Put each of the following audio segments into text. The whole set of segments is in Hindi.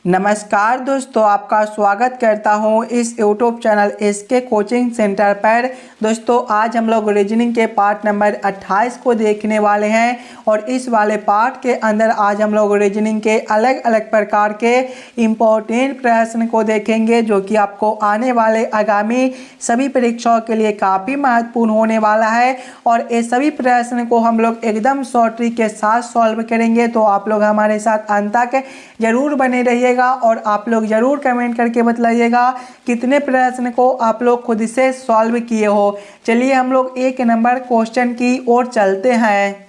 नमस्कार दोस्तों, आपका स्वागत करता हूं इस YouTube channel SK coaching centre पर। दोस्तों आज हम लोग रीजनिंग के पार्ट नंबर 28 को देखने वाले हैं और इस वाले पार्ट के अंदर आज हम लोग रीजनिंग के अलग अलग प्रकार के इम्पोर्टेंट प्रश्न को देखेंगे जो कि आपको आने वाले आगामी सभी परीक्षाओं के लिए काफ़ी महत्वपूर्ण होने वाला है। और ये सभी प्रश्न को हम लोग एकदम शॉर्ट ट्रिक के साथ सॉल्व करेंगे, तो आप लोग हमारे साथ अंत तक जरूर बने रहिएगा और आप लोग जरूर कमेंट करके बताइएगा कितने प्रश्न को आप लोग खुद से सॉल्व किए हो। चलिए हम लोग एक नंबर क्वेश्चन की ओर चलते हैं।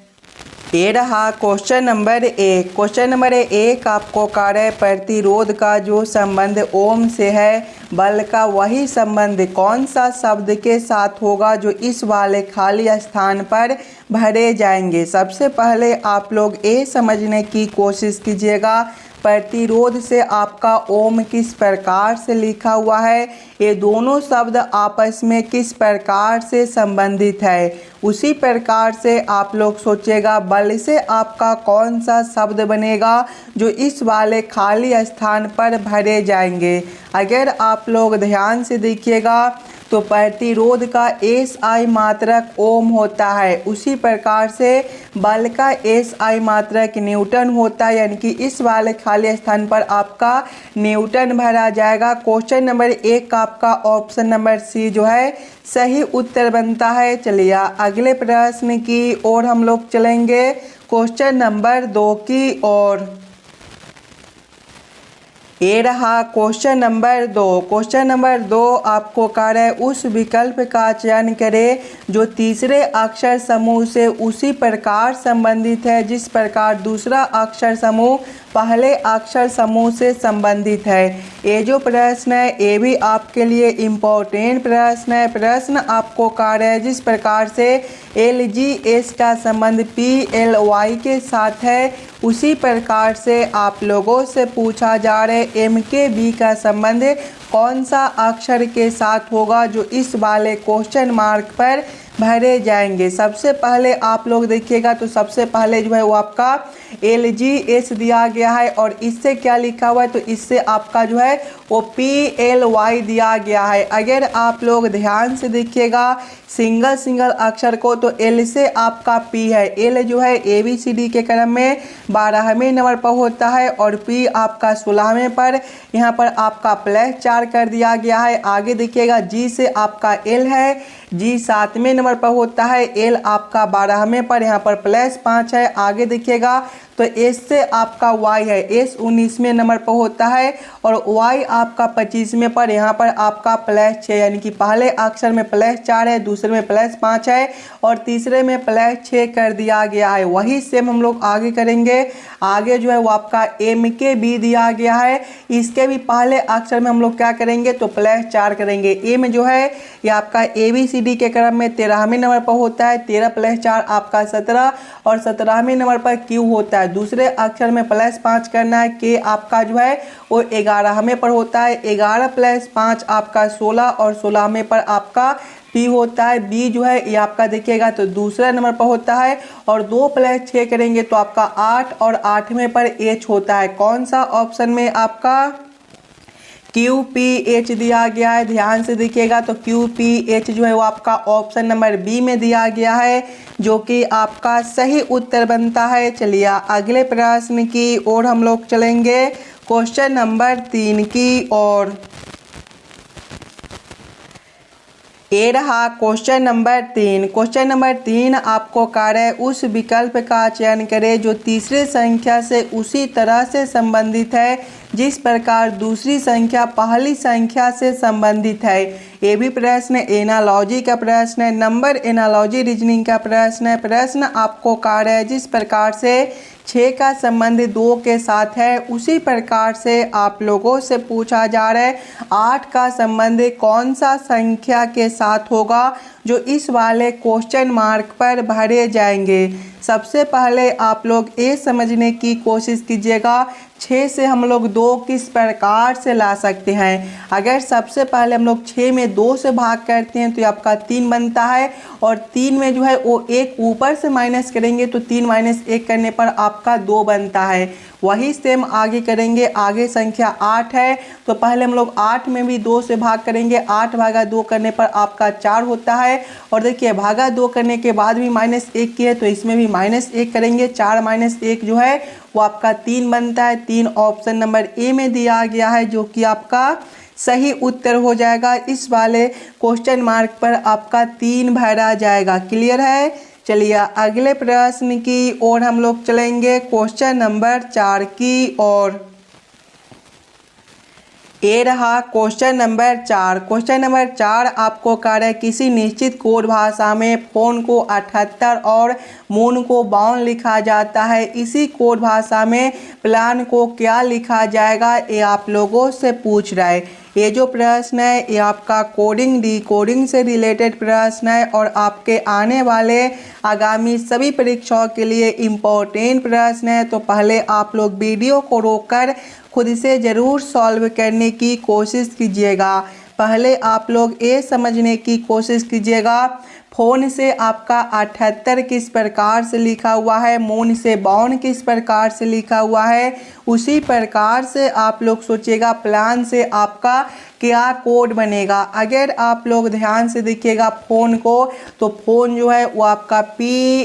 ये रहा क्वेश्चन नंबर 1। क्वेश्चन नंबर 1 आपको कार्य प्रतिरोध का जो संबंध ओम से है, बल का वही संबंध कौन सा शब्द के साथ होगा जो इस वाले खाली स्थान पर भरे जाएंगे। सबसे पहले आप लोग ये समझने की कोशिश कीजिएगा प्रतिरोध से आपका ओम किस प्रकार से लिखा हुआ है, ये दोनों शब्द आपस में किस प्रकार से संबंधित है। उसी प्रकार से आप लोग सोचिएगा बल से आपका कौन सा शब्द बनेगा जो इस वाले खाली स्थान पर भरे जाएंगे। अगर आप लोग ध्यान से देखिएगा तो प्रतिरोध का SI मात्रक ओम होता है, उसी प्रकार से बल का SI मात्रक न्यूटन होता है, यानी कि इस वाले खाली स्थान पर आपका न्यूटन भरा जाएगा। क्वेश्चन नंबर 1 का आपका ऑप्शन नंबर सी जो है सही उत्तर बनता है। चलिए अगले प्रश्न की ओर हम लोग चलेंगे, क्वेश्चन नंबर 2 की ओर। ये रहा क्वेश्चन नंबर 2। क्वेश्चन नंबर 2 आपको कार्य उस विकल्प का चयन करें जो तीसरे अक्षर समूह से उसी प्रकार संबंधित है जिस प्रकार दूसरा अक्षर समूह पहले अक्षर समूह से संबंधित है। ये जो प्रश्न है ये भी आपके लिए इम्पोर्टेंट प्रश्न है। प्रश्न आपको कार्य है जिस प्रकार से LGS का संबंध PLY के साथ है, उसी प्रकार से आप लोगों से पूछा जा रहा है MKB का संबंध कौन सा अक्षर के साथ होगा जो इस वाले क्वेश्चन मार्क पर भरे जाएंगे। सबसे पहले आप लोग देखिएगा तो सबसे पहले जो है वो आपका LGS दिया गया है और इससे क्या लिखा हुआ है तो इससे आपका जो है वो PLY दिया गया है। अगर आप लोग ध्यान से देखिएगा सिंगल अक्षर को तो L से आपका P है। L जो है ABCD के क्रम में 12वें नंबर पर होता है और P आपका 16वें पर, यहाँ पर आपका +4 कर दिया गया है। आगे देखिएगा G से आपका L है, G 7वें नंबर पर होता है, L आपका 12वें पर, यहाँ पर +5 है। आगे देखिएगा तो S से आपका Y है, S 19वें नंबर पर होता है और Y आपका 25वें पर, यहाँ पर आपका +6, यानी कि पहले अक्षर में +4 है, दूसरे में +5 है और तीसरे में +6 कर दिया गया है। वही सेम हम लोग आगे करेंगे। आगे जो है वो आपका MKB दिया गया है, इसके भी पहले अक्षर में हम लोग क्या करेंगे तो +4 करेंगे। ए में जो है ये आपका ABCD के क्रम में 13वें नंबर पर होता है, 13 + 4 आपका 17 और 17वें नंबर पर Q होता है। दूसरे अक्षर में +5 करना है, K आपका जो है वो 11वें पर होता है, 11 + 5 आपका 16 और 16वें पर आपका P होता है। B जो है ये आपका देखिएगा तो दूसरा नंबर पर होता है और 2 + 6 करेंगे तो आपका 8 और 8वें पर H होता है। कौन सा ऑप्शन में आपका QPH दिया गया है, ध्यान से देखिएगा तो QPH जो है वो आपका ऑप्शन नंबर B में दिया गया है जो कि आपका सही उत्तर बनता है। चलिए अगले प्रश्न की ओर हम लोग चलेंगे, क्वेश्चन नंबर 3 की ओर। ये रहा क्वेश्चन नंबर 3। क्वेश्चन नंबर 3 आपको कार्य उस विकल्प का चयन करें जो तीसरे संख्या से उसी तरह से संबंधित है जिस प्रकार दूसरी संख्या पहली संख्या से संबंधित है। ये भी प्रश्न एनालॉजी का प्रश्न है, नंबर एनालॉजी रीजनिंग का प्रश्न है। प्रश्न आपको कार्य है जिस प्रकार से 6 का संबंध 2 के साथ है, उसी प्रकार से आप लोगों से पूछा जा रहा है 8 का संबंध कौन सा संख्या के साथ होगा जो इस वाले क्वेश्चन मार्क पर भरे जाएंगे। सबसे पहले आप लोग ये समझने की कोशिश कीजिएगा 6 से हम लोग 2 किस प्रकार से ला सकते हैं। अगर सबसे पहले हम लोग 6 में 2 से भाग करते हैं तो ये आपका 3 बनता है और 3 में जो है वो 1 ऊपर से माइनस करेंगे तो 3 - 1 करने पर आपका 2 बनता है। वही सेम आगे करेंगे। आगे संख्या 8 है तो पहले हम लोग 8 में भी 2 से भाग करेंगे। 8 भागा 2 करने पर आपका 4 होता है। और देखिए भागा 2 करने के बाद भी -1 की है तो इसमें भी -1 करेंगे। 4 - 1 जो है वो आपका 3 बनता है। 3 ऑप्शन नंबर ए में दिया गया है जो कि आपका सही उत्तर हो जाएगा। इस वाले क्वेश्चन मार्क पर आपका 3 भरा जाएगा। क्लियर है। चलिए अगले प्रश्न की ओर हम लोग चलेंगे, क्वेश्चन नंबर 4 की ओर। ये रहा क्वेश्चन नंबर 4। क्वेश्चन नंबर 4 आपको कह रहा है किसी निश्चित कोड भाषा में फोन को 78 और मून को 52 लिखा जाता है। इसी कोड भाषा में प्लान को क्या लिखा जाएगा, ये आप लोगों से पूछ रहा है। ये जो प्रश्न है ये आपका कोडिंग डिकोडिंग से रिलेटेड प्रश्न है और आपके आने वाले आगामी सभी परीक्षाओं के लिए इम्पोर्टेंट प्रश्न है। तो पहले आप लोग वीडियो को रोककर खुद से ज़रूर सॉल्व करने की कोशिश कीजिएगा। पहले आप लोग ये समझने की कोशिश कीजिएगा फ़ोन से आपका 78 किस प्रकार से लिखा हुआ है, मून से 52 किस प्रकार से लिखा हुआ है, उसी प्रकार से आप लोग सोचिएगा प्लान से आपका क्या कोड बनेगा। अगर आप लोग ध्यान से देखिएगा फ़ोन को तो फ़ोन जो है वो आपका PHONE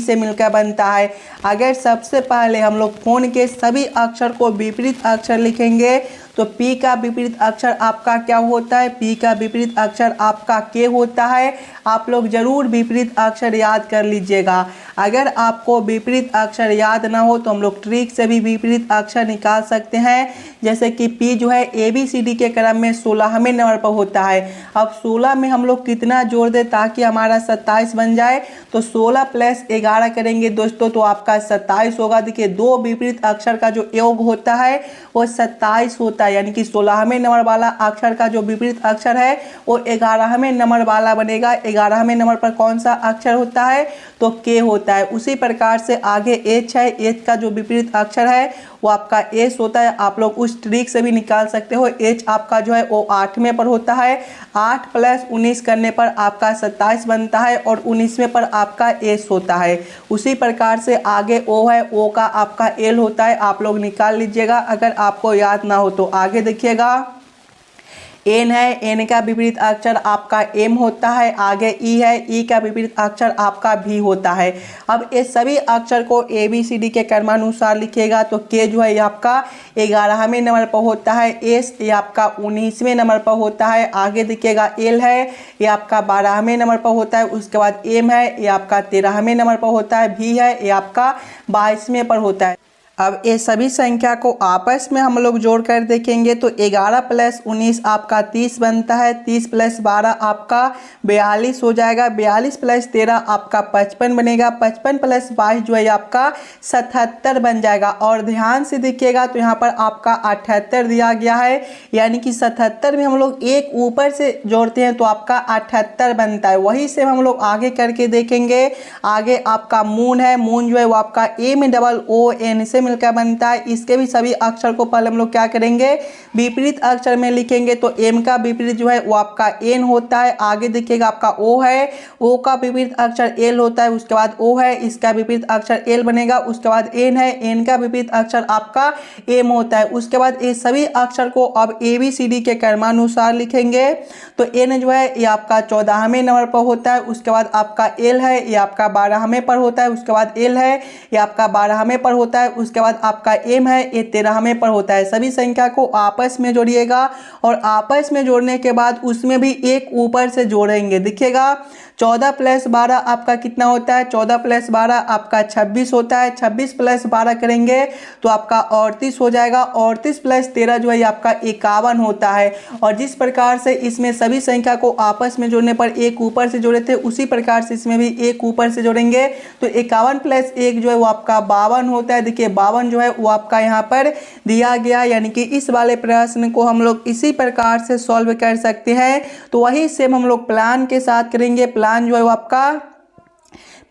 से मिलकर बनता है। अगर सबसे पहले हम लोग फ़ोन के सभी अक्षर को विपरीत अक्षर लिखेंगे तो P का विपरीत अक्षर आपका क्या होता है, P का विपरीत अक्षर आपका K होता है। आप लोग जरूर विपरीत अक्षर याद कर लीजिएगा। अगर आपको विपरीत अक्षर याद ना हो तो हम लोग ट्रिक से भी विपरीत अक्षर निकाल सकते हैं। जैसे कि P जो है ABCD के क्रम में 16वें नंबर पर होता है। अब 16 में हम लोग कितना जोड़ दें ताकि हमारा 27 बन जाए, तो 16 + 11 करेंगे दोस्तों तो आपका 27 होगा। देखिए दो विपरीत अक्षर का जो योग होता है वो 27 होता है, यानी कि 16वें नंबर वाला अक्षर का जो विपरीत अक्षर है वो 11वें नंबर वाला बनेगा। 11वें नंबर पर कौन सा अक्षर होता है, तो K होता है। उसी प्रकार से आगे H है, H का जो विपरीत अक्षर है वो आपका S होता है। आप लोग उस ट्रिक से भी निकाल सकते हो। H आपका जो है वो 8वें पर होता है। 8 + 19 करने पर आपका 27 बनता है और 19वें पर आपका S होता है। उसी प्रकार से आगे O है, O का आपका L होता है। आप लोग निकाल लीजिएगा अगर आपको याद ना हो तो। आगे देखिएगा N है, N का विपरीत अक्षर आपका M होता है। आगे E है, E का विपरीत अक्षर आपका V होता है। अब ये सभी अक्षर को ABCD के क्रमानुसार लिखिएगा तो K जो है ये आपका 11वें नंबर पर होता है। S ये आपका 19वें नंबर पर होता है। आगे देखिएगा L है, ये आपका 12वें नंबर पर होता है। उसके बाद M है, ये आपका 13वें नंबर पर होता है। V है, ये आपका 22वें पर होता है। अब ये सभी संख्या को आपस में हम लोग जोड़ कर देखेंगे तो 11 + 19 आपका 30 बनता है। 30 + 12 आपका 42 हो जाएगा। 42 + 13 आपका 55 बनेगा। 55 + 22 जो है आपका 77 बन जाएगा। और ध्यान से देखिएगा तो यहाँ पर आपका 78 दिया गया है, यानी कि 77 में हम लोग एक ऊपर से जोड़ते हैं तो आपका 78 बनता है। वही से हम लोग आगे करके देखेंगे। आगे आपका मून है, मून जो है वो आपका MOON से मिलकर बनता है। इसके भी सभी अक्षर को पहले हम लोग क्या करेंगे, विपरीत अक्षर में लिखेंगे। तो M का विपरीत जो है वो आपका N होता है। आगे देखिएगा आपका O है, O का विपरीत अक्षर L होता है। उसके बाद O है, इसका विपरीत अक्षर L बनेगा। उसके बाद N है, N का विपरीत अक्षर आपका M होता है। उसके बाद ये सभी अक्षर को अब ABCD के क्रमानुसार लिखेंगे। तो N जो है ये आपका 14वें नंबर पर होता है। उसके बाद आपका L है, ये आपका 12वें पर होता है। उसके बाद L है, ये आपका 12वें पर होता है। उसके बाद आपका M है, ये 13वें पर होता है। सभी संख्या को आपस में जोड़िएगा और आपस में जोड़ने के बाद उसमें भी एक ऊपर से जोड़ेंगे। देखिएगा 14 + 12 आपका कितना होता है, 14 + 12 आपका 26 होता है। 26 + 12 करेंगे तो आपका 38 हो जाएगा। 38 + 13 जो है आपका 51 होता है। और जिस प्रकार से इसमें सभी संख्या को आपस में जोड़ने पर एक ऊपर से जोड़े थे, उसी प्रकार से इसमें भी एक ऊपर से जोड़ेंगे तो 51 + 1 जो है वो आपका 52 होता है। देखिए 52 जो है वो आपका यहाँ पर दिया गया, यानी कि इस वाले प्रश्न को हम लोग इसी प्रकार से सॉल्व कर सकते हैं। तो वही सेम हम लोग प्लान के साथ करेंगे। प्लान जो है वो आपका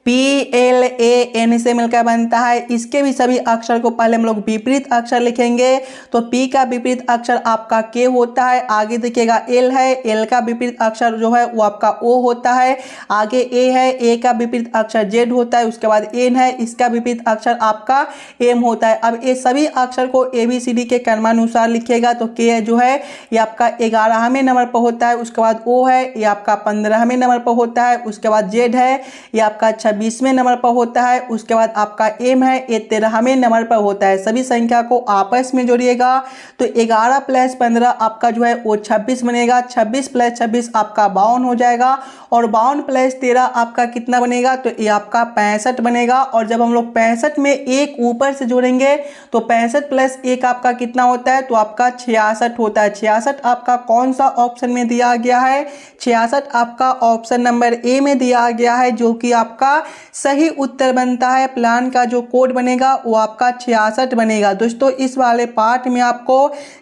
PLAN से मिलकर बनता है। इसके भी सभी अक्षर को पहले हम लोग विपरीत अक्षर लिखेंगे। तो P का विपरीत अक्षर आपका K होता है। आगे देखिएगा L है, L का विपरीत अक्षर जो है वो आपका O होता है। आगे A है, A का विपरीत अक्षर Z होता है। उसके बाद N है, इसका विपरीत अक्षर आपका M होता है। अब ये सभी अक्षर को ABCD के क्रमानुसार लिखिएगा। तो K जो है ये आपका 11वें नंबर पर होता है। उसके बाद O है, ये आपका 15वें नंबर पर होता है। उसके बाद Z है, ये आपका 26वें नंबर पर होता है। उसके बाद आपका M है, ये 13वें नंबर पर होता है। सभी संख्या को आपस में जोड़िएगा तो 11 + 15 आपका जो है वो 26 बनेगा। 26 + 26 आपका 52 हो जाएगा। और 52 + 13 आपका कितना बनेगा? तो ये आपका 65 बनेगा। और जब हम लोग 65 में एक ऊपर से जोड़ेंगे तो 65 + 1 आपका कितना होता है? तो आपका 66 होता है। 66 आपका कौन सा ऑप्शन में दिया गया है? 66 आपका ऑप्शन नंबर ए में दिया गया है, जो कि आपका सही उत्तर बनता है। प्लान का जो कोड बनेगा वो आपका 66 बनेगा। दोस्तों इस वाले पार्ट में आपको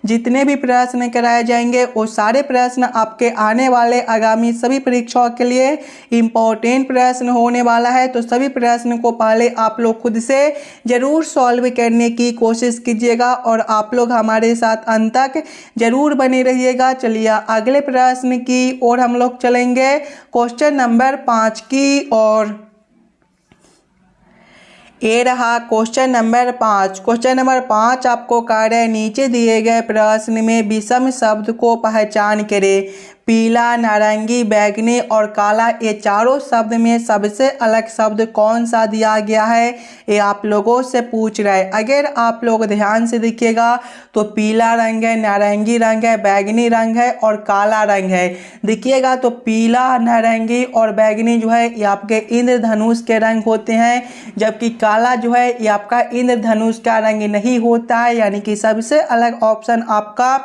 जितने भी प्रश्न कराए जाएंगे वो सारे प्रश्न आपके आने वाले आगामी सभी परीक्षाओं के लिए इम्पोर्टेंट प्रश्न होने वाला है। तो सभी प्रश्न को पहले आप लोग खुद से जरूर सॉल्व करने की कोशिश कीजिएगा और आप लोग हमारे साथ अंत तक जरूर बने रहिएगा। चलिए अगले प्रश्न की ओर हम लोग चलेंगे, क्वेश्चन नंबर 5 की ओर। ये रहा क्वेश्चन नंबर 5। क्वेश्चन नंबर 5 आपको कह रहे हैं नीचे दिए गए प्रश्न में विषम शब्द को पहचान करें। पीला, नारंगी, बैगनी और काला, ये चारों शब्द में सबसे अलग शब्द कौन सा दिया गया है, ये आप लोगों से पूछ रहा है। अगर आप लोग ध्यान से देखिएगा तो पीला रंग है, नारंगी रंग है, बैगनी रंग है और काला रंग है। देखिएगा तो पीला, नारंगी और बैगनी जो है ये आपके इंद्रधनुष के रंग होते हैं, जबकि काला जो है ये आपका इंद्रधनुष का रंग नहीं होता है। यानी कि सबसे अलग ऑप्शन आपका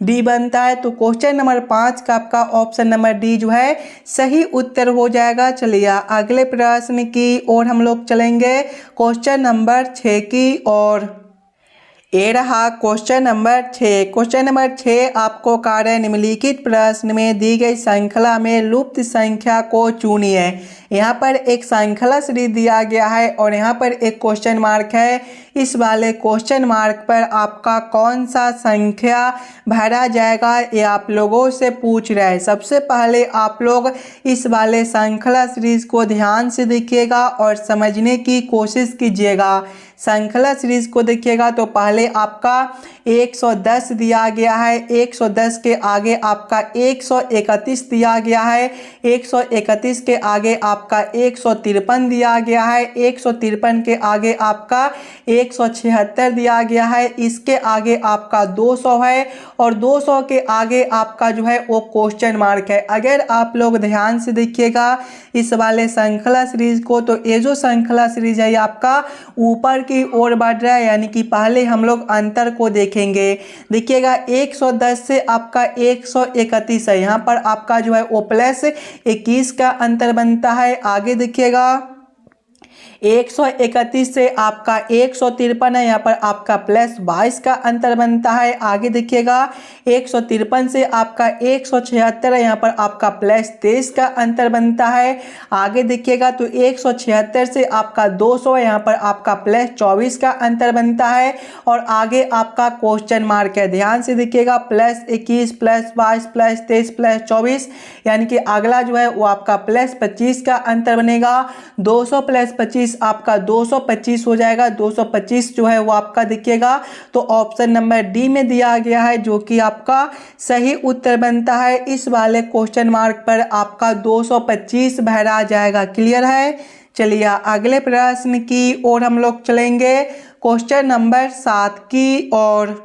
डी बनता है। तो क्वेश्चन नंबर 5 का आपका ऑप्शन नंबर डी जो है सही उत्तर हो जाएगा। चलिए अगले प्रश्न की ओर हम लोग चलेंगे, क्वेश्चन नंबर 6 की ओर। ये रहा क्वेश्चन नंबर 6। क्वेश्चन नंबर 6 आपको कार्य निम्नलिखित प्रश्न में दी गई श्रृंखला में लुप्त संख्या को चुनिए। यहाँ पर एक श्रृंखला सीरीज दिया गया है और यहाँ पर एक क्वेश्चन मार्क है। इस वाले क्वेश्चन मार्क पर आपका कौन सा संख्या भरा जाएगा, ये आप लोगों से पूछ रहा है। सबसे पहले आप लोग इस वाले श्रृंखला सीरीज को ध्यान से देखिएगा और समझने की कोशिश कीजिएगा। श्रृंखला सीरीज को देखिएगा तो पहले आपका 110 दिया गया है, 110 के आगे आपका 131 दिया गया है, 131 के आगे आपका 153 दिया गया है, 153 के आगे आपका 176 दिया गया है, इसके आगे आपका 200 है और 200 के आगे आपका जो है वो क्वेश्चन मार्क है। अगर आप लोग ध्यान से देखिएगा इस वाले श्रृंखला सीरीज को तो ये जो श्रृंखला सीरीज है ये आपका ऊपर की ओर बढ़ रहा है, यानी कि पहले हम लोग अंतर को देखेंगे। देखिएगा 110 से आपका 131 है, यहाँ पर आपका जो है वो +21 का अंतर बनता है। आगे देखिएगा 131 से आपका 153 है, यहाँ पर आपका +22 का अंतर बनता है। आगे देखिएगा 153 से आपका 176 है, यहाँ पर आपका +23 का अंतर बनता है। आगे देखिएगा तो 176 से आपका 200 है, यहाँ पर आपका +24 का अंतर बनता है। और आगे आपका क्वेश्चन मार्क है, ध्यान से देखिएगा +21 +22 +23 +24, यानी कि अगला जो है वो आपका +25 का अंतर बनेगा। 200 + 25 आपका 225 हो जाएगा। 225 जो है वो आपका देखिएगा तो ऑप्शन नंबर डी में दिया गया है, जो कि आपका सही उत्तर बनता है। इस वाले क्वेश्चन मार्क पर आपका 225 भरा जाएगा। क्लियर है? चलिए अगले प्रश्न की ओर हम लोग चलेंगे, क्वेश्चन नंबर 7 की ओर।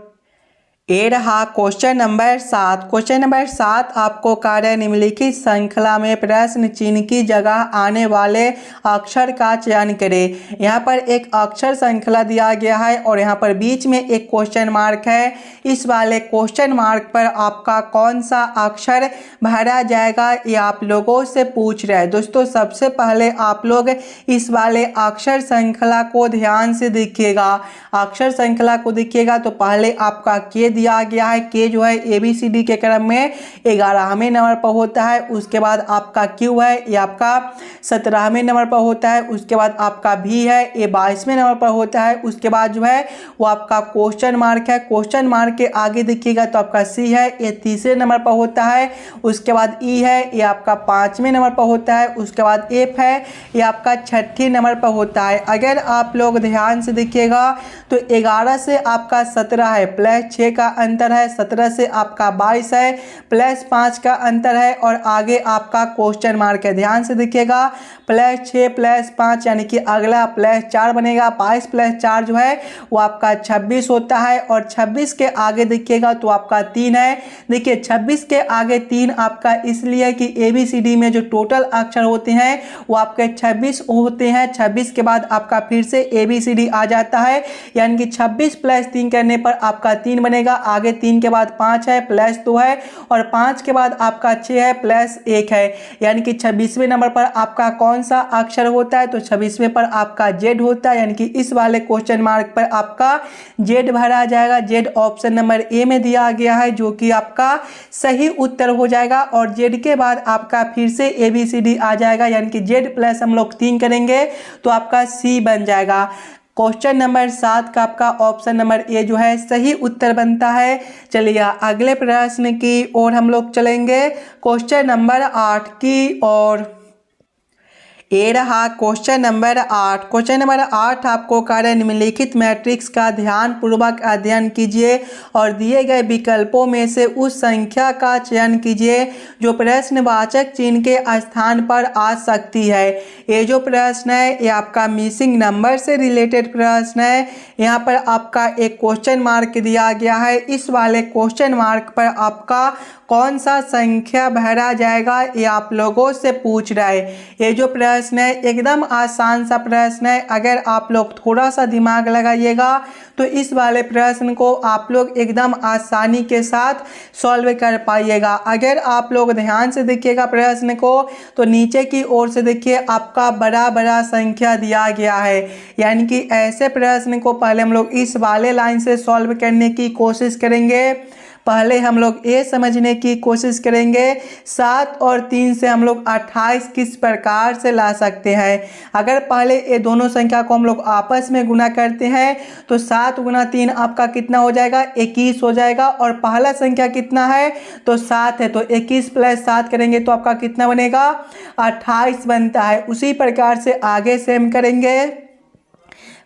ये रहा क्वेश्चन नंबर 7। क्वेश्चन नंबर 7 आपको कार्य निम्नलिखित श्रृंखला में प्रश्न चिन्ह की जगह आने वाले अक्षर का चयन करें। यहाँ पर एक अक्षर श्रृंखला दिया गया है और यहाँ पर बीच में एक क्वेश्चन मार्क है। इस वाले क्वेश्चन मार्क पर आपका कौन सा अक्षर भरा जाएगा, ये आप लोगों से पूछ रहा है। दोस्तों सबसे पहले आप लोग इस वाले अक्षर श्रृंखला को ध्यान से देखिएगा। अक्षर श्रृंखला को देखिएगा तो पहले आपका के दिया गया है के जो है ABCD के क्रम में 11वें नंबर पर होता है। उसके बाद आपका Q है, ये आपका 17वें नंबर पर होता है। उसके बाद आपका V है, ये 22वें नंबर पर होता है। उसके बाद जो है वो आपका क्वेश्चन मार्क है। क्वेश्चन मार्क के आगे देखिएगा तो आपका C है, ये 3रे नंबर पर होता है। उसके बाद E है, ये आपका 5वें नंबर पर होता है। उसके बाद F है, ये आपका 6ठे नंबर पर होता है। अगर आप लोग ध्यान से देखिएगा तो 11 से आपका 17 है, प्लस 6 का अंतर है। 17 से आपका 22 है, प्लस 5 का अंतर है। और आगे आपका क्वेश्चन मार्क है। ध्यान से देखिएगा, प्लस 6 प्लस 5 यानी कि अगला प्लस 4 बनेगा। 22 प्लस 4 जो है वो आपका 26 होता है। और 26 के आगे देखिएगा तो आपका 3 है। देखिए 26 के आगे 3 आपका इसलिए कि ABCD में जो टोटल अक्षर होते हैं वो आपके 26 होते हैं। 26 के बाद आपका फिर से ABCD आ जाता है, यानी कि 26 प्लस 3 करने पर आपका 3 बनेगा। आगे 3 के बाद 5 है, प्लस 2 है। और 5 के बाद आपका 6 है, प्लस 1 है। यानी कि 26वें नंबर पर आपका कौन सा अक्षर होता है? तो 26वें पर आपका Z होता है। यानी कि इस वाले क्वेश्चन मार्क पर आपका Z भरा जाएगा। Z ऑप्शन नंबर A में दिया गया है, जो कि आपका सही उत्तर हो जाएगा। और Z के बाद आपका फिर से ABCD आ जाएगा, यानी कि Z प्लस हम लोग 3 करेंगे तो आपका C बन जाएगा। क्वेश्चन नंबर 7 का आपका ऑप्शन नंबर A जो है सही उत्तर बनता है। चलिए अगले प्रश्न की ओर हम लोग चलेंगे, क्वेश्चन नंबर 8 की ओर। ये रहा क्वेश्चन नंबर 8। क्वेश्चन नंबर 8 आपको कार्य निम्नलिखित मैट्रिक्स का ध्यान पूर्वक अध्ययन कीजिए और दिए गए विकल्पों में से उस संख्या का चयन कीजिए जो प्रश्नवाचक चिन्ह के स्थान पर आ सकती है। ये जो प्रश्न है ये आपका मिसिंग नंबर से रिलेटेड प्रश्न है। यहाँ पर आपका एक क्वेश्चन मार्क दिया गया है। इस वाले क्वेश्चन मार्क पर आपका कौन सा संख्या भरा जाएगा ये आप लोगों से पूछ रहा है। ये जो प्रश्न है एकदम आसान सा प्रश्न है। अगर आप लोग थोड़ा सा दिमाग लगाइएगा तो इस वाले प्रश्न को आप लोग एकदम आसानी के साथ सॉल्व कर पाइएगा। अगर आप लोग ध्यान से देखिएगा प्रश्न को तो नीचे की ओर से देखिए आपका बड़ा बड़ा संख्या दिया गया है। यानी कि ऐसे प्रश्न को पहले हम लोग इस वाले लाइन से सॉल्व करने की कोशिश करेंगे। पहले हम लोग ये समझने की कोशिश करेंगे 7 और 3 से हम लोग 28 किस प्रकार से ला सकते हैं। अगर पहले ये दोनों संख्या को हम लोग आपस में गुना करते हैं तो 7 गुना 3 आपका कितना हो जाएगा? 21 हो जाएगा। और पहला संख्या कितना है? तो 7 है, तो 21 प्लस 7 करेंगे तो आपका कितना बनेगा? 28 बनता है। उसी प्रकार से आगे सेम करेंगे।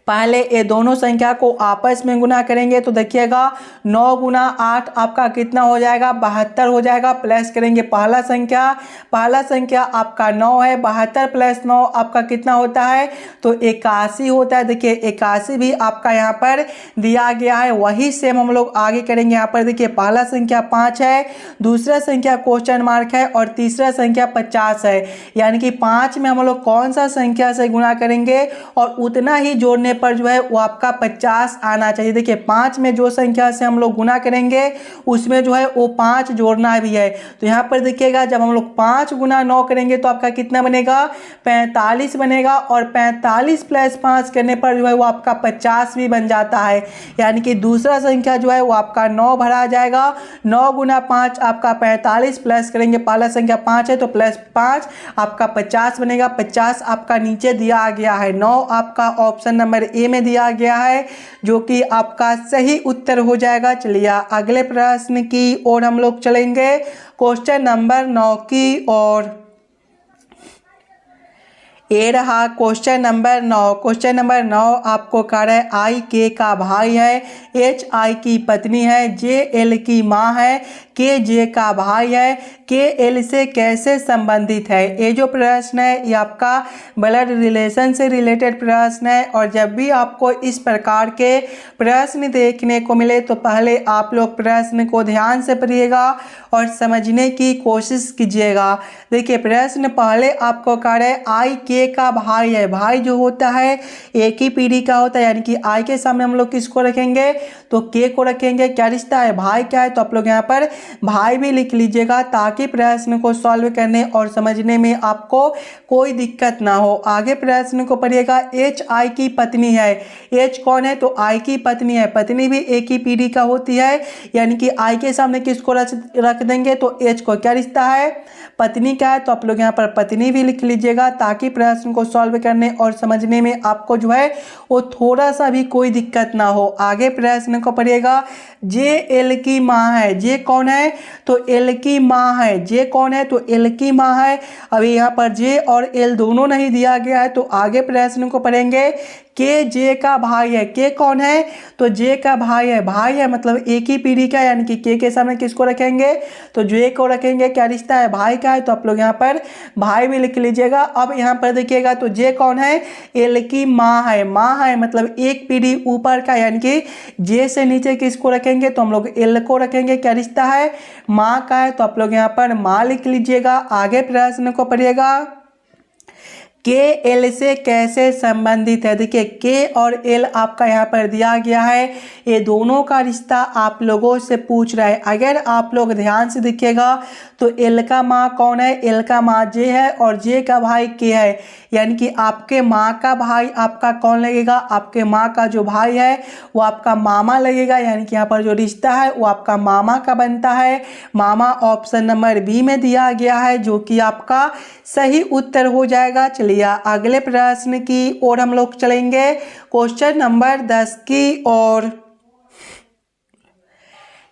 पहले ये दोनों संख्या को आपस में गुना करेंगे तो देखिएगा 9 गुना 8 आपका कितना हो जाएगा? 72 हो जाएगा। प्लस करेंगे पहला संख्या आपका 9 है। 72 प्लस 9 आपका कितना होता है? तो 81 होता है। देखिए 81 भी आपका यहाँ पर दिया गया है। वही सेम हम लोग आगे करेंगे। यहाँ पर देखिए पहला संख्या 5 है, दूसरा संख्या क्वेश्चन मार्क है और तीसरा संख्या 50 है। यानी कि 5 में हम लोग कौन सा संख्या से गुना करेंगे और उतना ही जोड़ने पर जो है वो आपका 50 आना चाहिए। देखिए 5 में जो संख्या से हम लोग गुना करेंगे उसमें जो है वो 5 जोड़ना भी है। तो यहाँ पर देखिएगा जब हम लोग 5 गुना 9 करेंगे तो आपका कितना बनेगा? 45 बनेगा। और 45 प्लस 5 करने पर जो है वो आपका 50 भी बन जाता है। यानी कि दूसरा संख्या जो है वो आपका 9 भरा जाएगा। 9 गुना 5 आपका 45 प्लस करेंगे पहला संख्या 5 है तो प्लस 5 आपका 50 बनेगा। 50 आपका नीचे दिया गया है। 9 आपका ऑप्शन नंबर ए में दिया गया है, जो कि आपका सही उत्तर हो जाएगा। चलिए अगले प्रश्न की ओर हम लोग चलेंगे, क्वेश्चन नंबर 9 की ओर। ये रहा क्वेश्चन नंबर 9। क्वेश्चन नंबर 9 आपको कह रहा है आई के का भाई है, एच आई की पत्नी है, जे एल की माँ है, के जे का भाई है, के एल से कैसे संबंधित है। ये जो प्रश्न है ये आपका ब्लड रिलेशन से रिलेटेड प्रश्न है। और जब भी आपको इस प्रकार के प्रश्न देखने को मिले तो पहले आप लोग प्रश्न को ध्यान से पढ़िएगा और समझने की कोशिश कीजिएगा। देखिए प्रश्न पहले आपको कह रहा है आई के के का भाई है, भाई जो होता है एक ही पीढ़ी का होता है, यानी कि आई के सामने हम लोग किसको रखेंगे तो के को रखेंगे। क्या रिश्ता है, भाई क्या है, तो आप लोग यहाँ पर भाई भी लिख लीजिएगा ताकि प्रश्न को सॉल्व करने और समझने में आपको कोई दिक्कत ना हो। आगे प्रश्न को पढ़िएगा। एच आई की पत्नी है, एच कौन है तो आई की पत्नी है, पत्नी भी एक ही पीढ़ी का होती है, यानी कि आई के सामने किसको रख देंगे तो एच को। क्या रिश्ता है, पत्नी क्या है, तो आप लोग यहाँ पर पत्नी भी लिख लीजिएगा ताकि प्रश्न को सॉल्व करने और समझने में आपको जो है वो थोड़ा सा भी कोई दिक्कत ना हो। आगे प्रश्न को पढ़िएगा। जे एल की माँ है, जे कौन है तो एल की माँ है, जे कौन है तो एल की माँ है। अभी यहाँ पर जे और एल दोनों नहीं दिया गया है, तो आगे प्रश्न को पढ़ेंगे। के जे का भाई है, के कौन है तो जे का भाई है, भाई है मतलब एक ही पीढ़ी का, यानी कि के सामने किसको रखेंगे तो जे को रखेंगे। क्या रिश्ता है, भाई का है, तो आप लोग यहाँ पर भाई भी लिख लीजिएगा। अब यहाँ पर देखिएगा तो जे कौन है, एल की माँ है, माँ है मतलब एक पीढ़ी ऊपर का, यानी कि जे से नीचे किसको रखेंगे तो हम लोग एल को रखेंगे। क्या रिश्ता है, माँ का है, तो आप लोग यहाँ पर माँ लिख लीजिएगा। आगे प्रश्न को पढ़िएगा। के एल से कैसे संबंधित है, देखिए के और एल आपका यहाँ पर दिया गया है, ये दोनों का रिश्ता आप लोगों से पूछ रहा है। अगर आप लोग ध्यान से देखिएगा तो एल का माँ कौन है, एल का माँ जे है और जे का भाई के है, यानी कि आपके माँ का भाई आपका कौन लगेगा, आपके माँ का जो भाई है वो आपका मामा लगेगा, यानी कि यहाँ पर जो रिश्ता है वो आपका मामा का बनता है। मामा ऑप्शन नंबर बी में दिया गया है जो कि आपका सही उत्तर हो जाएगा। चलिए अगले प्रश्न की ओर हम लोग चलेंगे, क्वेश्चन नंबर 10 की ओर।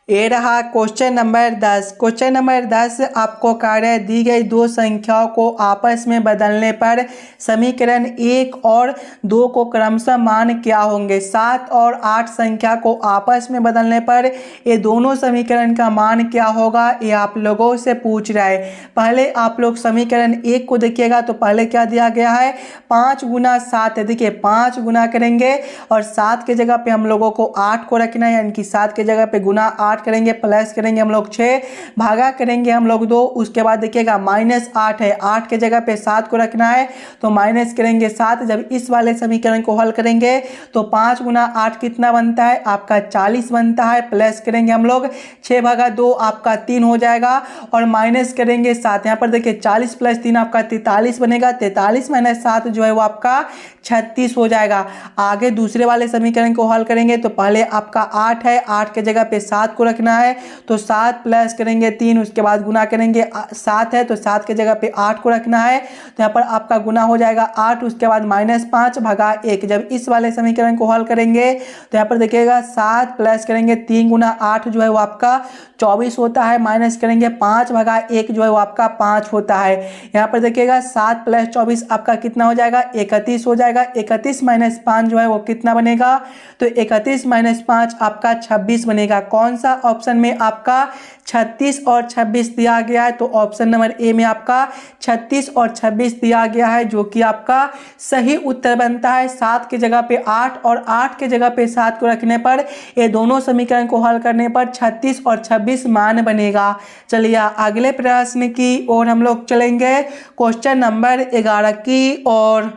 ये रहा क्वेश्चन नंबर 10। क्वेश्चन नंबर 10 आपको कार्य दी गई दो संख्याओं को आपस में बदलने पर समीकरण 1 और 2 को क्रमशः मान क्या होंगे। 7 और 8 संख्या को आपस में बदलने पर ये दोनों समीकरण का मान क्या होगा, ये आप लोगों से पूछ रहा है। पहले आप लोग समीकरण 1 को देखिएगा तो पहले क्या दिया गया है 5 गुना 7 है। देखिए 5 गुना करेंगे और 7 के जगह पे हम लोगों को 8 को रखना है, यानी कि 7 के जगह पे गुना 8 करेंगे, प्लस करेंगे हम लोग 6, भागा करेंगे हम लोग 2। उसके बाद देखिएगा -8 है, 8 के जगह पे 7 को रखना है तो माइनस करेंगे 7। जब इस वाले समीकरण को हल करेंगे तो 5 गुना 8 कितना बनता है आपका 40 बनता है, प्लस करेंगे हम लोग 6 भागा 2 आपका 3 हो जाएगा और माइनस करेंगे 7। यहाँ पर देखिए 40 प्लस 3 आपका 43 बनेगा, 43 माइनस 7 जो है वो आपका 36 हो जाएगा। आगे दूसरे वाले समीकरण को हल करेंगे तो पहले आपका 8 है, 8 के जगह पे 7 को रखना है तो 7 प्लस करेंगे 3, उसके बाद गुना करेंगे 7 है तो 7 के जगह पे 8 को रखना है तो यहाँ पर आपका गुना हो जाएगा 8, उसके बाद -5 भागा 1। जब इस वाले समीकरण को हल करेंगे तो यहाँ पर देखिएगा 7 प्लस करेंगे 3 गुना 8 जो है वो आपका 24 होता है, माइनस करेंगे 5 भागा 1 जो है वो आपका 5 होता है। यहाँ पर देखिएगा 7 प्लस 24 आपका कितना हो जाएगा 31 हो जाएगा। 31 माइनस 5 जो है वो कितना बनेगा तो 31 माइनस 5 आपका 26 बनेगा। कौन सा ऑप्शन में आपका 36 और 26 दिया गया है तो ऑप्शन नंबर ए में आपका 36 और 26 दिया गया है जो कि आपका सही उत्तर बनता है। 7 की जगह पे 8 और 8 की जगह पे 7 को रखने पर ये दोनों समीकरण को हल करने पर 36 और 26 मान बनेगा। चलिए अगले प्रश्न की ओर हम लोग चलेंगे, क्वेश्चन नंबर 11 की ओर।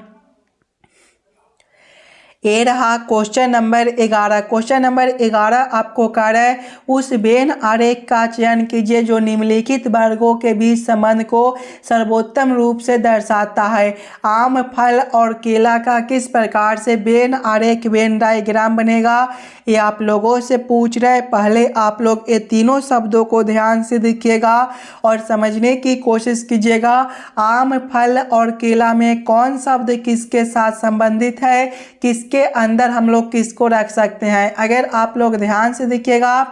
ये रहा क्वेश्चन नंबर 11। क्वेश्चन नंबर 11 आपको कार्य है उस वेन आरेख का चयन कीजिए जो निम्नलिखित वर्गों के बीच संबंध को सर्वोत्तम रूप से दर्शाता है। आम, फल और केला का किस प्रकार से वेन आरेख वेन डायग्राम बनेगा, ये आप लोगों से पूछ रहे। पहले आप लोग ये तीनों शब्दों को ध्यान से देखिएगा और समझने की कोशिश कीजिएगा। आम, फल और केला में कौन शब्द किसके साथ संबंधित है, किसके अंदर हम लोग किसको रख सकते हैं। अगर आप लोग ध्यान से देखिएगा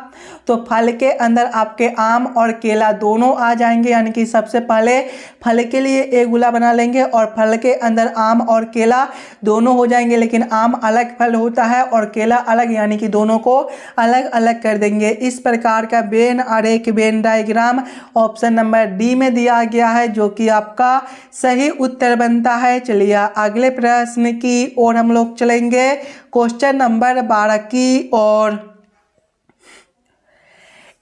तो फल के अंदर आपके आम और केला दोनों आ जाएंगे, यानी कि सबसे पहले फल के लिए एक गोला बना लेंगे और फल के अंदर आम और केला दोनों हो जाएंगे, लेकिन आम अलग फल होता है और केला अलग, यानी कि दोनों को अलग अलग कर देंगे। इस प्रकार का वेन आरेख Venn diagram option number D में दिया गया है जो कि आपका सही उत्तर बनता है। चलिए अगले प्रश्न की ओर हम लोग चलेंगे, क्वेश्चन नंबर 12 की ओर।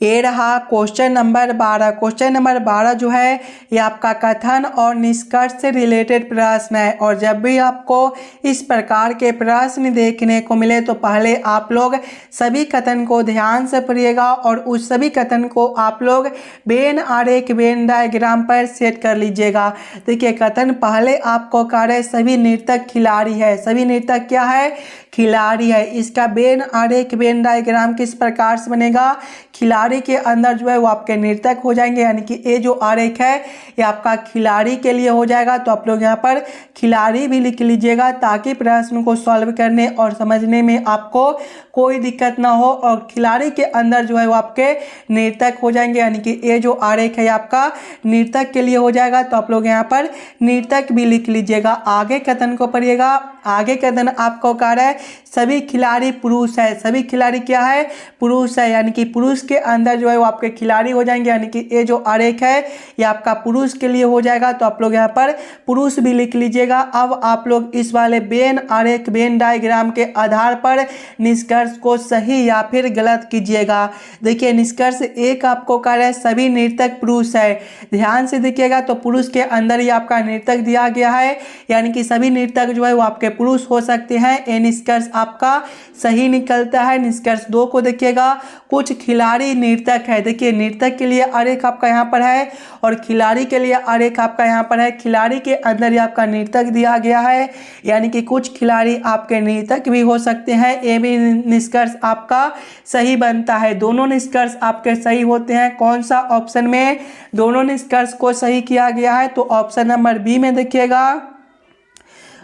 ये रहा क्वेश्चन नंबर 12। क्वेश्चन नंबर 12 जो है ये आपका कथन और निष्कर्ष से रिलेटेड प्रश्न है। और जब भी आपको इस प्रकार के प्रश्न देखने को मिले तो पहले आप लोग सभी कथन को ध्यान से पढ़िएगा और उस सभी कथन को आप लोग वेन आरेख वेन डायग्राम पर सेट कर लीजिएगा। देखिए कथन पहले आपको कह रहे सभी नर्तक खिलाड़ी है। सभी नर्तक क्या है? खिलाड़ी है। इसका वेन आरेख वेन डायग्राम किस प्रकार से बनेगा? खिलाड़ी के अंदर जो है वो आपके नर्तक हो जाएंगे, यानी कि ये जो आरेख है ये आपका खिलाड़ी के लिए हो जाएगा। तो आप लोग यहाँ पर खिलाड़ी भी लिख लीजिएगा ताकि प्रश्न को सॉल्व करने और समझने में आपको कोई दिक्कत ना हो। और खिलाड़ी के अंदर जो है वो आपके नर्तक हो जाएंगे, यानी कि ये जो आरेख है आपका नर्तक के लिए हो जाएगा। तो आप लोग यहाँ पर नर्तक भी लिख लीजिएगा। आगे कथन को पढ़िएगा। आगे कथन आपको कह रहा है सभी खिलाड़ी पुरुष है। सभी खिलाड़ी क्या है? पुरुष है, यानी कि पुरुष के अंदर जो है वो आपके खिलाड़ी हो जाएंगे, यानी कि ये जो आरेख है ये आपका पुरुष के लिए हो जाएगा। तो आप लोग यहाँ पर पुरुष भी लिख लीजिएगा। अब आप लोग इस वाले वेन आरेख वेन डायग्राम के आधार पर निष्कर्ष को सही या फिर गलत कीजिएगा। देखिए निष्कर्ष एक आपको कह रहा है सभी नर्तक पुरुष है। ध्यान से देखिएगा तो पुरुष के अंदर ही आपका नर्तक दिया गया है, यानी कि सभी नर्तक जो है वो आपके पुरुष हो सकते हैं। ये निष्कर्ष आपका सही निकलता है। निष्कर्ष 2 को देखिएगा, कुछ खिलाड़ी नर्तक है। देखिए नर्तक के लिए आरेख आपका यहाँ पर है और खिलाड़ी के लिए आरेख आपका यहाँ पर है। खिलाड़ी के अंदर ही आपका नर्तक दिया गया है, यानी कि कुछ खिलाड़ी आपके नर्तक भी हो सकते हैं। ये भी निष्कर्ष आपका सही बनता है। दोनों निष्कर्ष आपके सही होते हैं। कौन सा ऑप्शन में दोनों निष्कर्ष को सही किया गया है? तो ऑप्शन नंबर बी में देखिएगा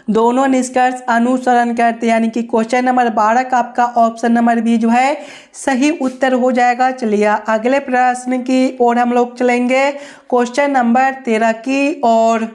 दोनों निष्कर्ष अनुसरण करते हैं, यानी कि क्वेश्चन नंबर 12 का आपका ऑप्शन नंबर बी जो है सही उत्तर हो जाएगा। चलिए अगले प्रश्न की ओर हम लोग चलेंगे, क्वेश्चन नंबर 13 की ओर।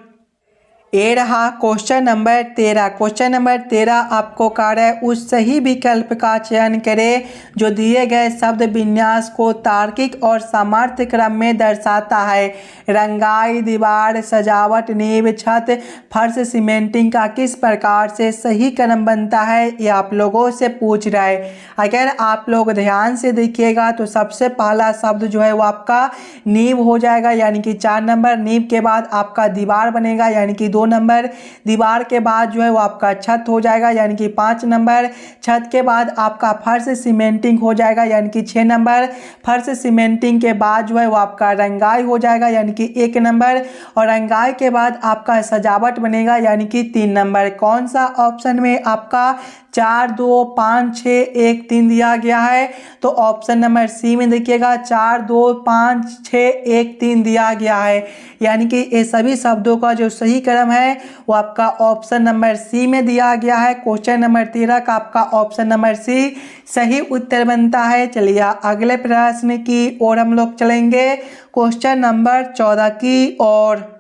ये रहा क्वेश्चन नंबर 13। क्वेश्चन नंबर 13 आपको कह रहा है उस सही विकल्प का चयन करें जो दिए गए शब्द विन्यास को तार्किक और सामर्थ्य क्रम में दर्शाता है। रंगाई, दीवार, सजावट, नींव, छत, फर्श, सीमेंटिंग का किस प्रकार से सही क्रम बनता है ये आप लोगों से पूछ रहा है। अगर आप लोग ध्यान से देखिएगा तो सबसे पहला शब्द जो है वो आपका नींव हो जाएगा, यानी कि 4 नंबर। नींव के बाद आपका दीवार बनेगा, यानी कि 2 नंबर। दीवार के बाद जो है वो आपका छत हो जाएगा, यानी कि 5 नंबर। छत के बाद आपका फर्श सीमेंटिंग हो जाएगा, यानी कि 6 नंबर। फर्श सीमेंटिंग के बाद जो है वो आपका रंगाई हो जाएगा, यानी कि 1 नंबर। और रंगाई के बाद आपका सजावट बनेगा, यानी कि 3 नंबर। कौन सा ऑप्शन में आपका 4, 2, 5, 6, 1, 3 दिया गया है? तो ऑप्शन नंबर सी में देखिएगा 4, 2, 5, 6, 1, 3 दिया गया है, यानी कि ये सभी शब्दों का जो सही क्रम है वो आपका ऑप्शन नंबर सी में दिया गया है। क्वेश्चन नंबर 13 का आपका ऑप्शन नंबर सी सही उत्तर बनता है। चलिए अगले प्रश्न की ओर हम लोग चलेंगे, क्वेश्चन नंबर 14 की ओर।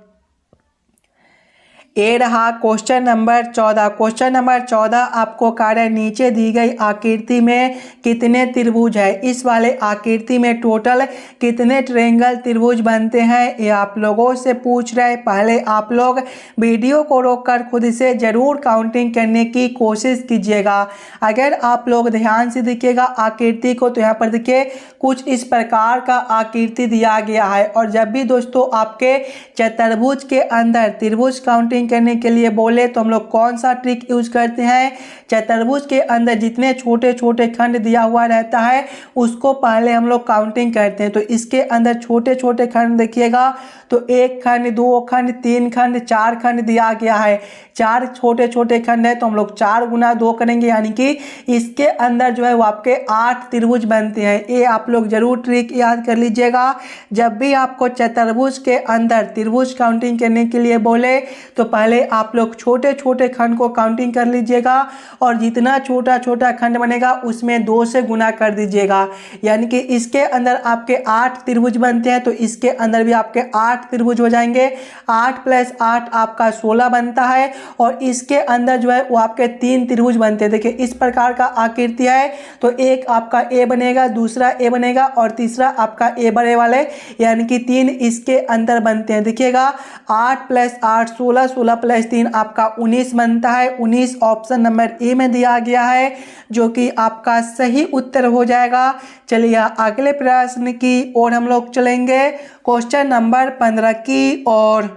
ये रहा क्वेश्चन नंबर 14। क्वेश्चन नंबर 14 आपको कार्य नीचे दी गई आकृति में कितने त्रिभुज है? इस वाले आकृति में टोटल कितने ट्रायंगल त्रिभुज बनते हैं ये आप लोगों से पूछ रहे हैं। पहले आप लोग वीडियो को रोककर खुद से जरूर काउंटिंग करने की कोशिश कीजिएगा। अगर आप लोग ध्यान से देखिएगा आकृति को तो यहाँ पर देखिए कुछ इस प्रकार का आकृति दिया गया है। और जब भी दोस्तों आपके चतुर्भुज के अंदर त्रिभुज काउंटिंग करने के लिए बोले तो हम लोग कौन सा ट्रिक यूज करते हैं? चतुर्भुज के अंदर जितने छोटे छोटे खंड दिया हुआ रहता है उसको पहले हम लोग काउंटिंग करते हैं। तो इसके अंदर छोटे छोटे खंड देखिएगा तो 1 खंड, 2 खंड, 3 खंड, 4 खंड दिया गया है। 4 छोटे छोटे खंड है तो हम लोग 4 गुना 2 करेंगे, यानी कि इसके अंदर जो है वो आपके 8 त्रिभुज बनते हैं। ये आप लोग जरूर ट्रिक याद कर लीजिएगा। जब भी आपको चतुर्भुज के अंदर त्रिभुज काउंटिंग करने के लिए बोले तो पहले आप लोग छोटे छोटे खंड को काउंटिंग कर लीजिएगा और जितना छोटा छोटा खंड बनेगा उसमें 2 से गुना कर दीजिएगा, यानी कि इसके अंदर आपके 8 त्रिभुज बनते हैं तो इसके अंदर भी आपके 8 त्रिभुज हो जाएंगे। 8 + 8 आपका 16 बनता है और इसके अंदर जो है वो आपके 3 त्रिभुज बनते हैं। देखिए इस प्रकार का आकृति है तो एक आपका ए बनेगा, दूसरा ए बनेगा और तीसरा आपका ए बड़े वाले, यानी कि 3 इसके अंदर बनते हैं। देखिएगा 8 + 8 16, 16 + 3 आपका 19 बनता है। 19 ऑप्शन नंबर ए में दिया गया है, जो कि आपका सही उत्तर हो जाएगा। चलिए अगले प्रश्न की ओर हम लोग चलेंगे, क्वेश्चन नंबर 15 की ओर।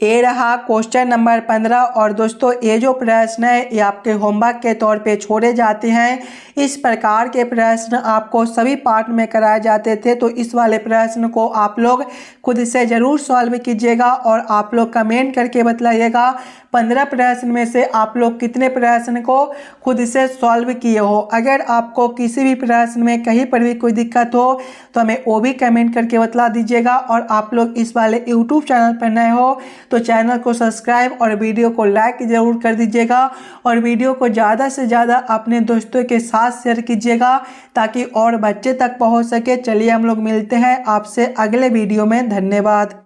ये रहा क्वेश्चन नंबर 15। और दोस्तों ये जो प्रश्न है ये आपके होमवर्क के तौर पे छोड़े जाते हैं। इस प्रकार के प्रश्न आपको सभी पार्ट में कराए जाते थे, तो इस वाले प्रश्न को आप लोग खुद से ज़रूर सॉल्व कीजिएगा और आप लोग कमेंट करके बतलाइएगा 15 प्रश्न में से आप लोग कितने प्रश्न को खुद से सॉल्व किए हो। अगर आपको किसी भी प्रश्न में कहीं पर भी कोई दिक्कत हो तो हमें वो भी कमेंट करके बतला दीजिएगा। और आप लोग इस वाले यूट्यूब चैनल पर नए हो तो चैनल को सब्सक्राइब और वीडियो को लाइक ज़रूर कर दीजिएगा और वीडियो को ज़्यादा से ज़्यादा अपने दोस्तों के साथ शेयर कीजिएगा ताकि और बच्चे तक पहुंच सके। चलिए हम लोग मिलते हैं आपसे अगले वीडियो में। धन्यवाद।